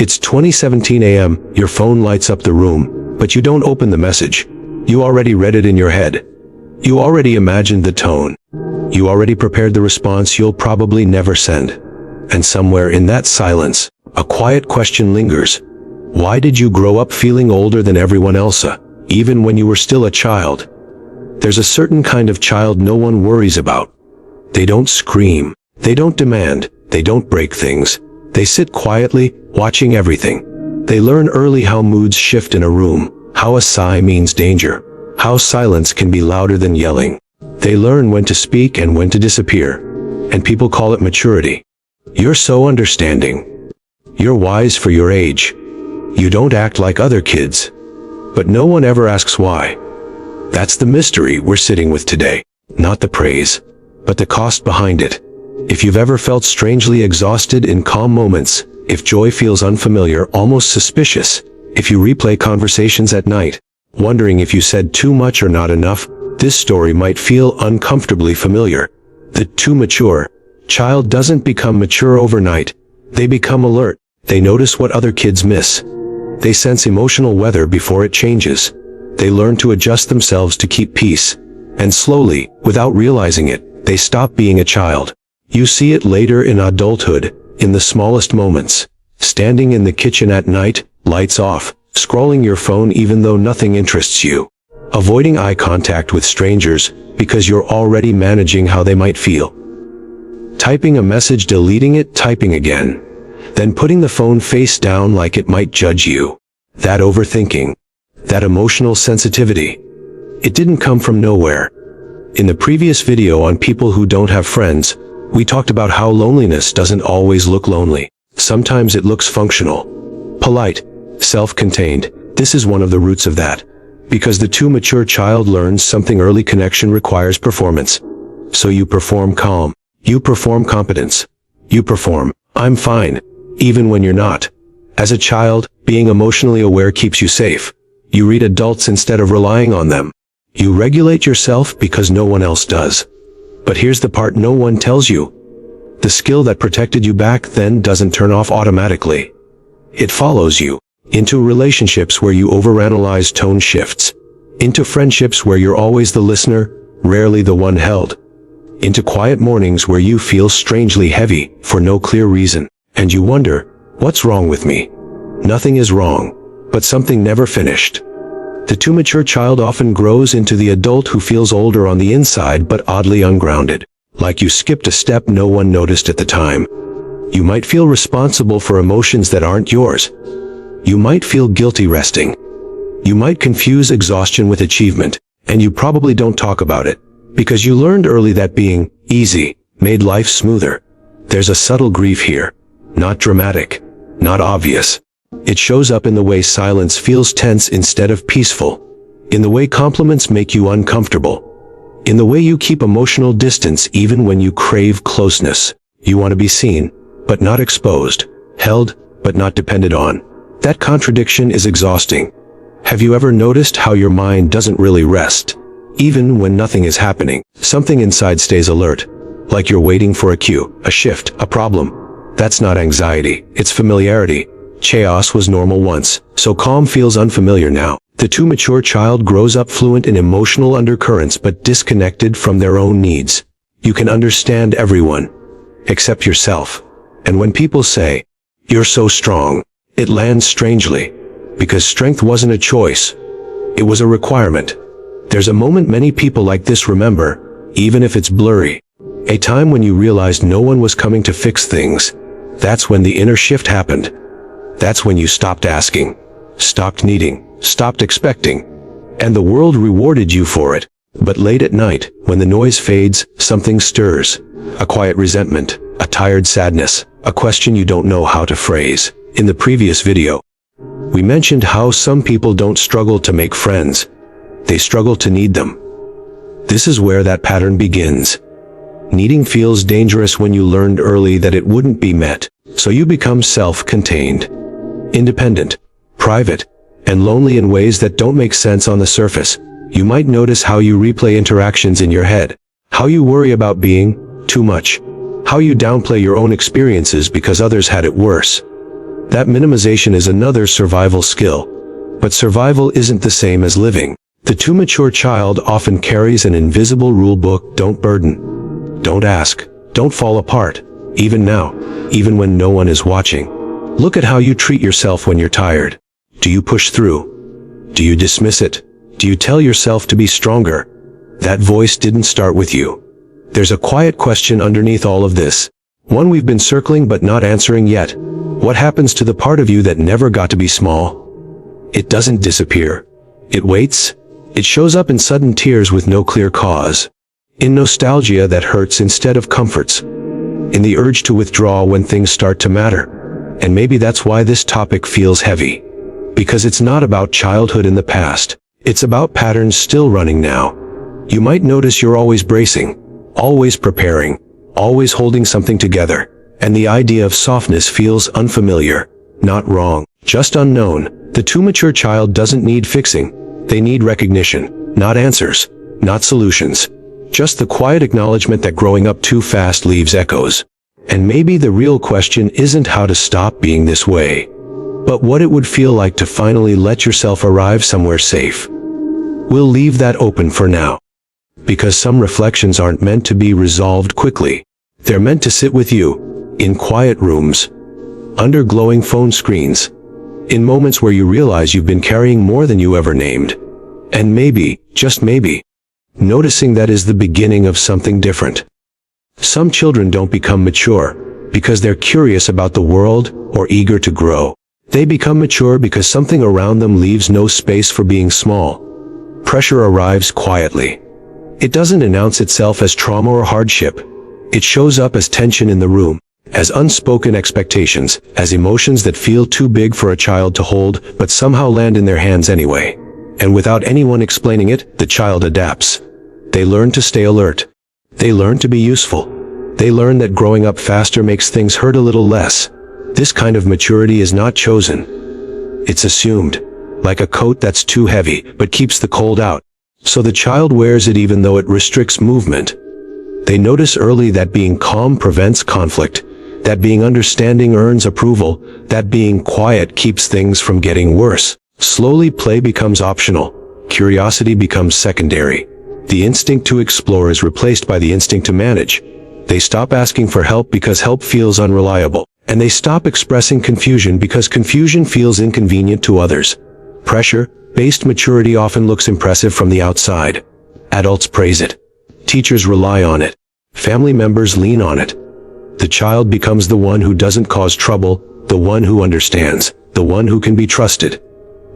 It's 20:17 a.m., your phone lights up the room, but you don't open the message. You already read it in your head. You already imagined the tone. You already prepared the response you'll probably never send. And somewhere in that silence, a quiet question lingers. Why did you grow up feeling older than everyone else, even when you were still a child? There's a certain kind of child no one worries about. They don't scream. They don't demand. They don't break things. They sit quietly, watching everything. They learn early how moods shift in a room, how a sigh means danger, how silence can be louder than yelling. They learn when to speak and when to disappear. And people call it maturity. You're so understanding. You're wise for your age. You don't act like other kids. But no one ever asks why. That's the mystery we're sitting with today. Not the praise, but the cost behind it. If you've ever felt strangely exhausted in calm moments, if joy feels unfamiliar, almost suspicious, if you replay conversations at night, wondering if you said too much or not enough, this story might feel uncomfortably familiar. The too mature child doesn't become mature overnight. They become alert. They notice what other kids miss. They sense emotional weather before it changes. They learn to adjust themselves to keep peace. And slowly, without realizing it, they stop being a child. You see it later in adulthood, in the smallest moments. Standing in the kitchen at night, lights off, scrolling your phone even though nothing interests you. Avoiding eye contact with strangers, because you're already managing how they might feel. Typing a message, deleting it, typing again. Then putting the phone face down like it might judge you. That overthinking. That emotional sensitivity. It didn't come from nowhere. In the previous video on people who don't have friends, we talked about how loneliness doesn't always look lonely. Sometimes it looks functional, polite, self-contained. This is one of the roots of that. Because the too mature child learns something early: connection requires performance. So you perform calm. You perform competence. You perform, I'm fine, even when you're not. As a child, being emotionally aware keeps you safe. You read adults instead of relying on them. You regulate yourself because no one else does. But here's the part no one tells you. The skill that protected you back then doesn't turn off automatically. It follows you into relationships where you overanalyze tone shifts, into friendships where you're always the listener, rarely the one held, into quiet mornings where you feel strangely heavy for no clear reason, and you wonder, what's wrong with me? Nothing is wrong, but something never finished. The too mature child often grows into the adult who feels older on the inside but oddly ungrounded. Like you skipped a step no one noticed at the time. You might feel responsible for emotions that aren't yours. You might feel guilty resting. You might confuse exhaustion with achievement, and you probably don't talk about it, because you learned early that being easy made life smoother. There's a subtle grief here. Not dramatic. Not obvious. It shows up in the way silence feels tense instead of peaceful. In the way compliments make you uncomfortable. In the way you keep emotional distance even when you crave closeness. You want to be seen, but not exposed. Held, but not depended on. That contradiction is exhausting. Have you ever noticed how your mind doesn't really rest? Even when nothing is happening, something inside stays alert. Like you're waiting for a cue, a shift, a problem. That's not anxiety, it's familiarity. Chaos was normal once, so calm feels unfamiliar now. The too mature child grows up fluent in emotional undercurrents but disconnected from their own needs. You can understand everyone, except yourself. And when people say, "You're so strong," it lands strangely. Because strength wasn't a choice. It was a requirement. There's a moment many people like this remember, even if it's blurry. A time when you realized no one was coming to fix things. That's when the inner shift happened. That's when you stopped asking, stopped needing, stopped expecting. And the world rewarded you for it. But late at night, when the noise fades, something stirs. A quiet resentment, a tired sadness, a question you don't know how to phrase. In the previous video, we mentioned how some people don't struggle to make friends. They struggle to need them. This is where that pattern begins. Needing feels dangerous when you learned early that it wouldn't be met. So you become self-contained, independent, private, and lonely in ways that don't make sense on the surface. You might notice how you replay interactions in your head, how you worry about being too much, how you downplay your own experiences because others had it worse. That minimization is another survival skill. But survival isn't the same as living. The too mature child often carries an invisible rule book: don't burden, don't ask, don't fall apart, even now, even when no one is watching. Look at how you treat yourself when you're tired. Do you push through? Do you dismiss it? Do you tell yourself to be stronger? That voice didn't start with you. There's a quiet question underneath all of this. One we've been circling but not answering yet. What happens to the part of you that never got to be small? It doesn't disappear. It waits. It shows up in sudden tears with no clear cause. In nostalgia that hurts instead of comforts. In the urge to withdraw when things start to matter. And maybe that's why this topic feels heavy. Because it's not about childhood in the past. It's about patterns still running now. You might notice you're always bracing, always preparing, always holding something together. And the idea of softness feels unfamiliar, not wrong, just unknown. The too mature child doesn't need fixing. They need recognition, not answers, not solutions. Just the quiet acknowledgement that growing up too fast leaves echoes. And maybe the real question isn't how to stop being this way, but what it would feel like to finally let yourself arrive somewhere safe. We'll leave that open for now. Because some reflections aren't meant to be resolved quickly. They're meant to sit with you, in quiet rooms, under glowing phone screens, in moments where you realize you've been carrying more than you ever named. And maybe, just maybe, noticing that is the beginning of something different. Some children don't become mature because they're curious about the world or eager to grow. They become mature because something around them leaves no space for being small. Pressure arrives quietly. It doesn't announce itself as trauma or hardship. It shows up as tension in the room, as unspoken expectations, as emotions that feel too big for a child to hold but somehow land in their hands anyway. And without anyone explaining it, the child adapts. They learn to stay alert. They learn to be useful. They learn that growing up faster makes things hurt a little less. This kind of maturity is not chosen. It's assumed, like a coat that's too heavy but keeps the cold out. So the child wears it even though it restricts movement. They notice early that being calm prevents conflict, that being understanding earns approval, that being quiet keeps things from getting worse. Slowly play becomes optional. Curiosity becomes secondary. The instinct to explore is replaced by the instinct to manage. They stop asking for help because help feels unreliable. And they stop expressing confusion because confusion feels inconvenient to others. Pressure-based maturity often looks impressive from the outside. Adults praise it. Teachers rely on it. Family members lean on it. The child becomes the one who doesn't cause trouble, the one who understands, the one who can be trusted.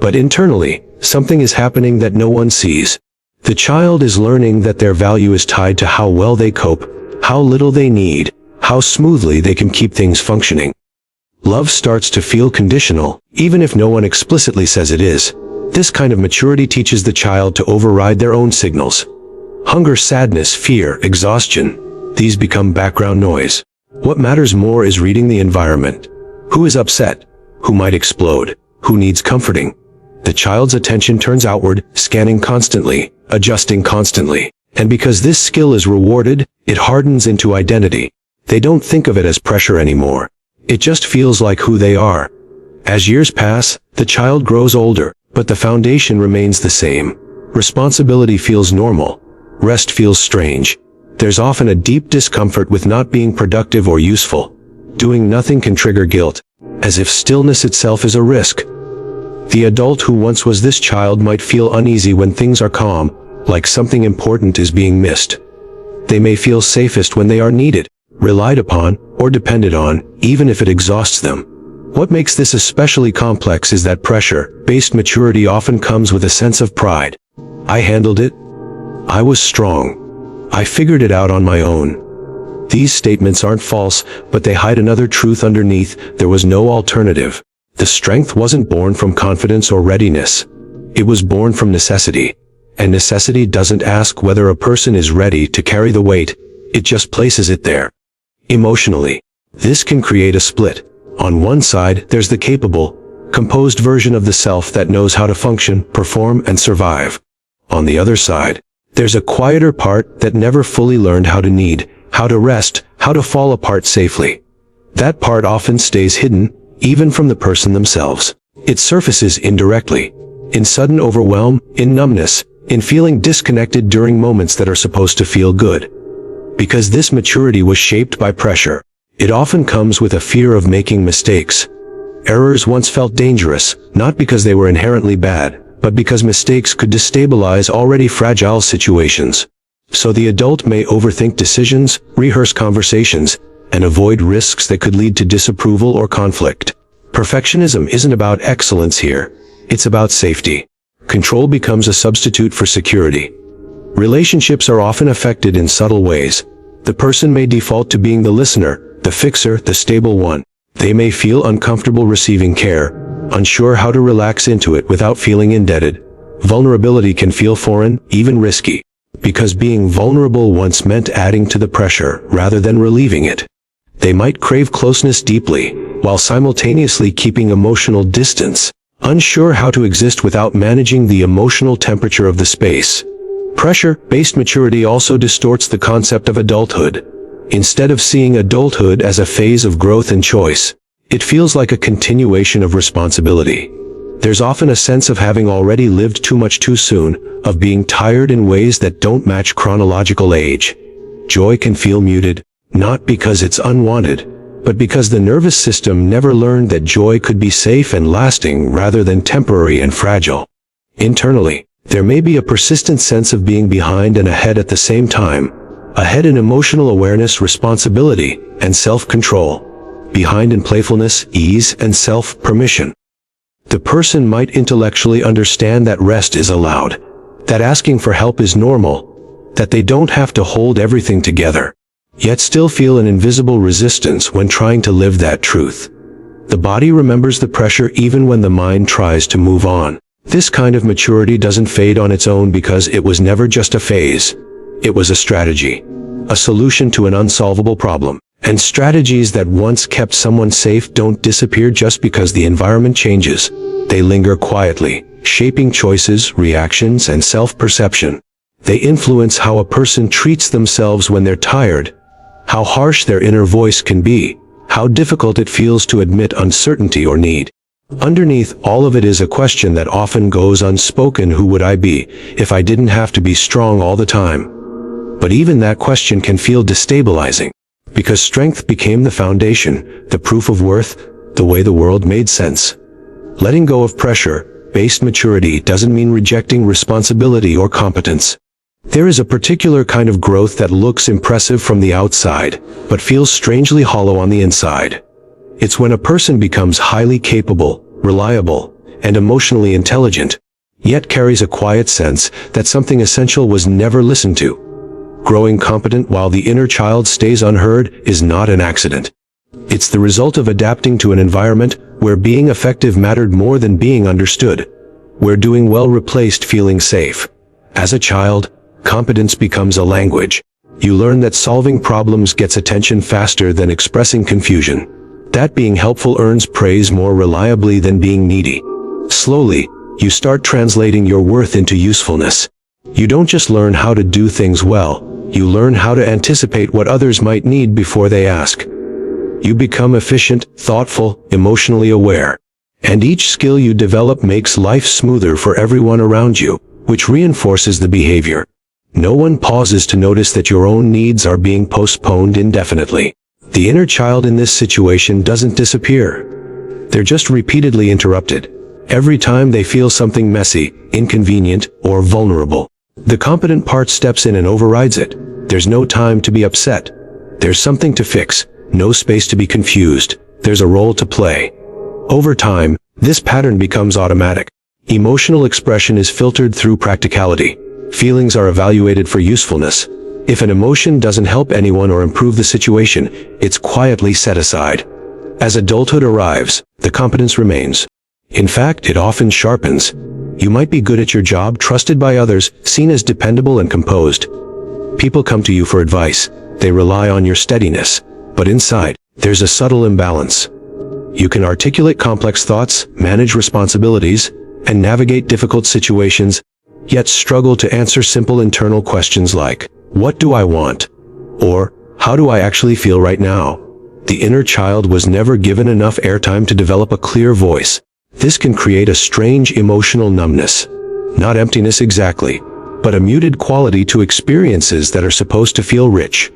But internally, something is happening that no one sees. The child is learning that their value is tied to how well they cope, how little they need, how smoothly they can keep things functioning. Love starts to feel conditional, even if no one explicitly says it is. This kind of maturity teaches the child to override their own signals. Hunger, sadness, fear, exhaustion. These become background noise. What matters more is reading the environment. Who is upset? Who might explode? Who needs comforting? The child's attention turns outward, scanning constantly, adjusting constantly. And because this skill is rewarded, it hardens into identity. They don't think of it as pressure anymore. It just feels like who they are. As years pass, the child grows older, but the foundation remains the same. Responsibility feels normal. Rest feels strange. There's often a deep discomfort with not being productive or useful. Doing nothing can trigger guilt, as if stillness itself is a risk. The adult who once was this child might feel uneasy when things are calm, like something important is being missed. They may feel safest when they are needed, relied upon, or depended on, even if it exhausts them. What makes this especially complex is that pressure-based maturity often comes with a sense of pride. I handled it. I was strong. I figured it out on my own. These statements aren't false, but they hide another truth underneath. There was no alternative. The strength wasn't born from confidence or readiness. It was born from necessity. And necessity doesn't ask whether a person is ready to carry the weight. It just places it there. Emotionally, this can create a split. On one side, there's the capable, composed version of the self that knows how to function, perform, and survive. On the other side, there's a quieter part that never fully learned how to need, how to rest, how to fall apart safely. That part often stays hidden, even from the person themselves. It surfaces indirectly, in sudden overwhelm, in numbness, in feeling disconnected during moments that are supposed to feel good. Because this maturity was shaped by pressure, it often comes with a fear of making mistakes. Errors once felt dangerous, not because they were inherently bad, but because mistakes could destabilize already fragile situations. So the adult may overthink decisions, rehearse conversations, and avoid risks that could lead to disapproval or conflict. Perfectionism isn't about excellence here. It's about safety. Control becomes a substitute for security. Relationships are often affected in subtle ways. The person may default to being the listener, the fixer, the stable one. They may feel uncomfortable receiving care, unsure how to relax into it without feeling indebted. Vulnerability can feel foreign, even risky, because being vulnerable once meant adding to the pressure rather than relieving it. They might crave closeness deeply, while simultaneously keeping emotional distance, unsure how to exist without managing the emotional temperature of the space. Pressure-based maturity also distorts the concept of adulthood. Instead of seeing adulthood as a phase of growth and choice, it feels like a continuation of responsibility. There's often a sense of having already lived too much too soon, of being tired in ways that don't match chronological age. Joy can feel muted, not because it's unwanted, but because the nervous system never learned that joy could be safe and lasting rather than temporary and fragile. Internally, there may be a persistent sense of being behind and ahead at the same time, ahead in emotional awareness, responsibility, and self-control, behind in playfulness, ease, and self-permission. The person might intellectually understand that rest is allowed, that asking for help is normal, that they don't have to hold everything together, yet still feel an invisible resistance when trying to live that truth. The body remembers the pressure even when the mind tries to move on. This kind of maturity doesn't fade on its own because it was never just a phase. It was a strategy, a solution to an unsolvable problem. And strategies that once kept someone safe don't disappear just because the environment changes. They linger quietly, shaping choices, reactions, and self-perception. They influence how a person treats themselves when they're tired, how harsh their inner voice can be, how difficult it feels to admit uncertainty or need. Underneath all of it is a question that often goes unspoken: who would I be if I didn't have to be strong all the time? But even that question can feel destabilizing, because strength became the foundation, the proof of worth, the way the world made sense. Letting go of pressure-based maturity doesn't mean rejecting responsibility or competence. There is a particular kind of growth that looks impressive from the outside, but feels strangely hollow on the inside. It's when a person becomes highly capable, reliable, and emotionally intelligent, yet carries a quiet sense that something essential was never listened to. Growing competent while the inner child stays unheard is not an accident. It's the result of adapting to an environment where being effective mattered more than being understood, where doing well replaced feeling safe. As a child, competence becomes a language. You learn that solving problems gets attention faster than expressing confusion, that being helpful earns praise more reliably than being needy. Slowly, you start translating your worth into usefulness. You don't just learn how to do things well, you learn how to anticipate what others might need before they ask. You become efficient, thoughtful, emotionally aware. And each skill you develop makes life smoother for everyone around you, which reinforces the behavior. No one pauses to notice that your own needs are being postponed indefinitely. The inner child in this situation doesn't disappear. They're just repeatedly interrupted. Every time they feel something messy, inconvenient, or vulnerable, the competent part steps in and overrides it. There's no time to be upset. There's something to fix, no space to be confused. There's a role to play. Over time, this pattern becomes automatic. Emotional expression is filtered through practicality. Feelings are evaluated for usefulness. If an emotion doesn't help anyone or improve the situation, it's quietly set aside. As adulthood arrives, the competence remains. In fact, it often sharpens. You might be good at your job, trusted by others, seen as dependable and composed. People come to you for advice. They rely on your steadiness. But inside, there's a subtle imbalance. You can articulate complex thoughts, manage responsibilities, and navigate difficult situations, yet struggle to answer simple internal questions like, what do I want? Or, how do I actually feel right now? The inner child was never given enough airtime to develop a clear voice. This can create a strange emotional numbness. Not emptiness exactly, but a muted quality to experiences that are supposed to feel rich.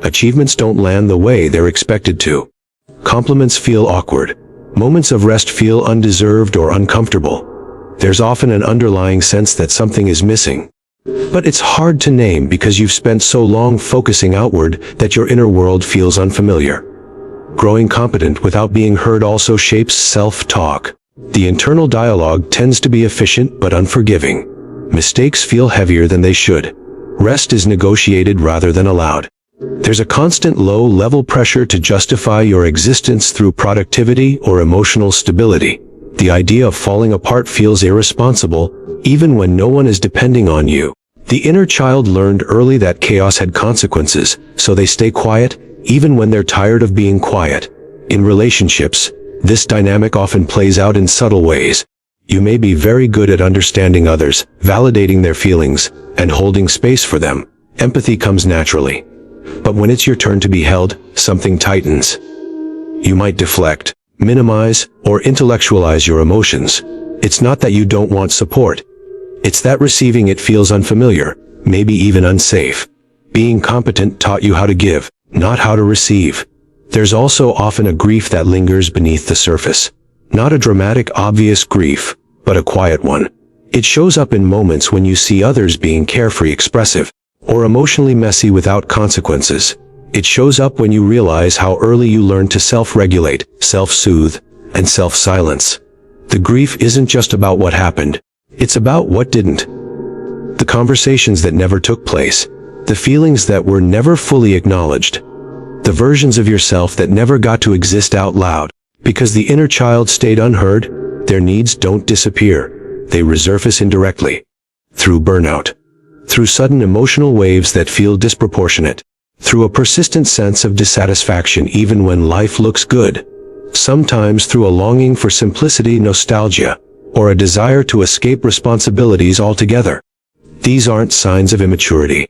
Achievements don't land the way they're expected to. Compliments feel awkward. Moments of rest feel undeserved or uncomfortable. There's often an underlying sense that something is missing. But it's hard to name because you've spent so long focusing outward that your inner world feels unfamiliar. Growing competent without being heard also shapes self-talk. The internal dialogue tends to be efficient but unforgiving. Mistakes feel heavier than they should. Rest is negotiated rather than allowed. There's a constant low-level pressure to justify your existence through productivity or emotional stability. The idea of falling apart feels irresponsible, even when no one is depending on you. The inner child learned early that chaos had consequences, so they stay quiet, even when they're tired of being quiet. In relationships, this dynamic often plays out in subtle ways. You may be very good at understanding others, validating their feelings, and holding space for them. Empathy comes naturally. But when it's your turn to be held, something tightens. You might deflect, minimize, or intellectualize your emotions. It's not that you don't want support. It's that receiving it feels unfamiliar, maybe even unsafe. Being competent taught you how to give, not how to receive. There's also often a grief that lingers beneath the surface. Not a dramatic, obvious grief, but a quiet one. It shows up in moments when you see others being carefree, expressive, or emotionally messy without consequences. It shows up when you realize how early you learned to self-regulate, self-soothe, and self-silence. The grief isn't just about what happened. It's about what didn't. The conversations that never took place. The feelings that were never fully acknowledged. The versions of yourself that never got to exist out loud. Because the inner child stayed unheard, their needs don't disappear. They resurface indirectly. Through burnout. Through sudden emotional waves that feel disproportionate. Through a persistent sense of dissatisfaction even when life looks good. Sometimes through a longing for simplicity, nostalgia, or a desire to escape responsibilities altogether. These aren't signs of immaturity.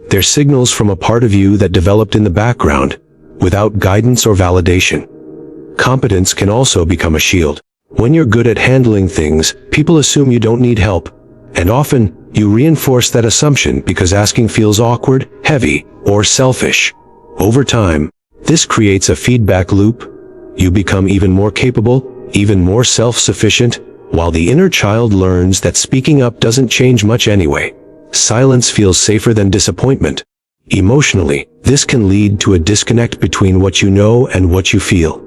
They're signals from a part of you that developed in the background, without guidance or validation. Competence can also become a shield. When you're good at handling things, people assume you don't need help, and often, you reinforce that assumption because asking feels awkward, heavy, or selfish. Over time, this creates a feedback loop. You become even more capable, even more self-sufficient, while the inner child learns that speaking up doesn't change much anyway. Silence feels safer than disappointment. Emotionally, this can lead to a disconnect between what you know and what you feel.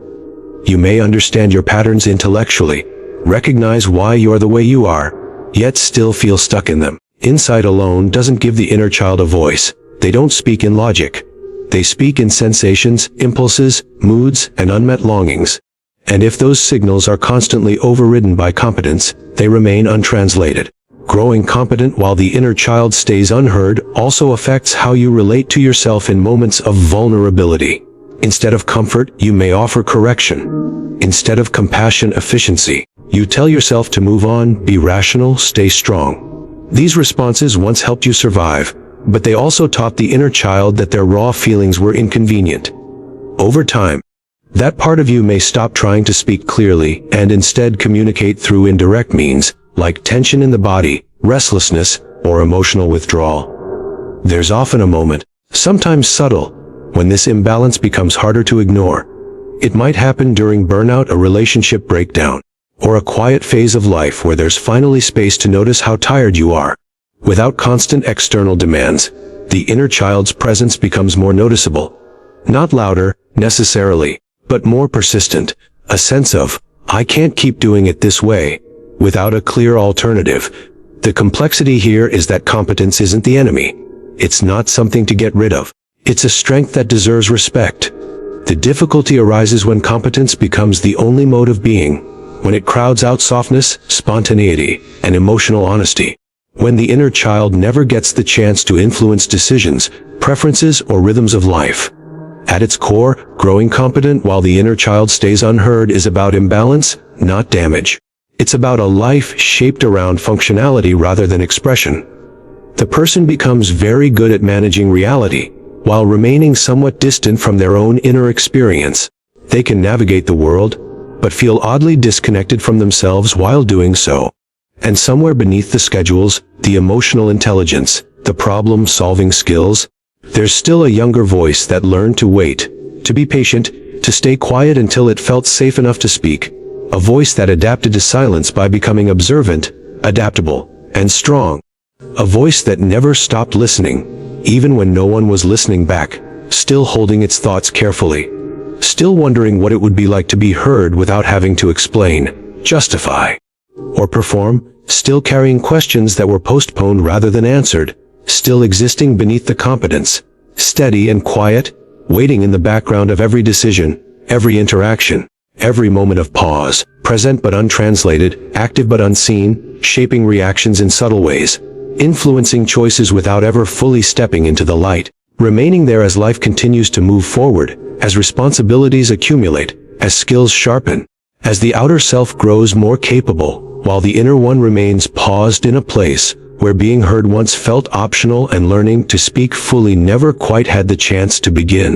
You may understand your patterns intellectually, recognize why you are the way you are, yet still feel stuck in them. Insight alone doesn't give the inner child a voice. They don't speak in logic. They speak in sensations, impulses, moods, and unmet longings. And if those signals are constantly overridden by competence, they remain untranslated. Growing competent while the inner child stays unheard also affects how you relate to yourself in moments of vulnerability. Instead of comfort, you may offer correction. Instead of compassion, efficiency. You tell yourself to move on, be rational, stay strong. These responses once helped you survive, but they also taught the inner child that their raw feelings were inconvenient. Over time, that part of you may stop trying to speak clearly and instead communicate through indirect means, like tension in the body, restlessness, or emotional withdrawal. There's often a moment, sometimes subtle, when this imbalance becomes harder to ignore. It might happen during burnout, a relationship breakdown, or a quiet phase of life where there's finally space to notice how tired you are. Without constant external demands, the inner child's presence becomes more noticeable. Not louder, necessarily, but more persistent. A sense of, I can't keep doing it this way, without a clear alternative. The complexity here is that competence isn't the enemy. It's not something to get rid of. It's a strength that deserves respect. The difficulty arises when competence becomes the only mode of being, when it crowds out softness, spontaneity, and emotional honesty. When the inner child never gets the chance to influence decisions, preferences, or rhythms of life. At its core, growing competent while the inner child stays unheard is about imbalance, not damage. It's about a life shaped around functionality rather than expression. The person becomes very good at managing reality, while remaining somewhat distant from their own inner experience. They can navigate the world, but feel oddly disconnected from themselves while doing so. And somewhere beneath the schedules, the emotional intelligence, the problem-solving skills, there's still a younger voice that learned to wait, to be patient, to stay quiet until it felt safe enough to speak. A voice that adapted to silence by becoming observant, adaptable, and strong. A voice that never stopped listening, even when no one was listening back, still holding its thoughts carefully. Still wondering what it would be like to be heard without having to explain, justify, or perform, still carrying questions that were postponed rather than answered, still existing beneath the competence, steady and quiet, waiting in the background of every decision, every interaction, every moment of pause, present but untranslated, active but unseen, shaping reactions in subtle ways, influencing choices without ever fully stepping into the light, remaining there as life continues to move forward, as responsibilities accumulate, as skills sharpen, as the outer self grows more capable, while the inner one remains paused in a place where being heard once felt optional and learning to speak fully never quite had the chance to begin.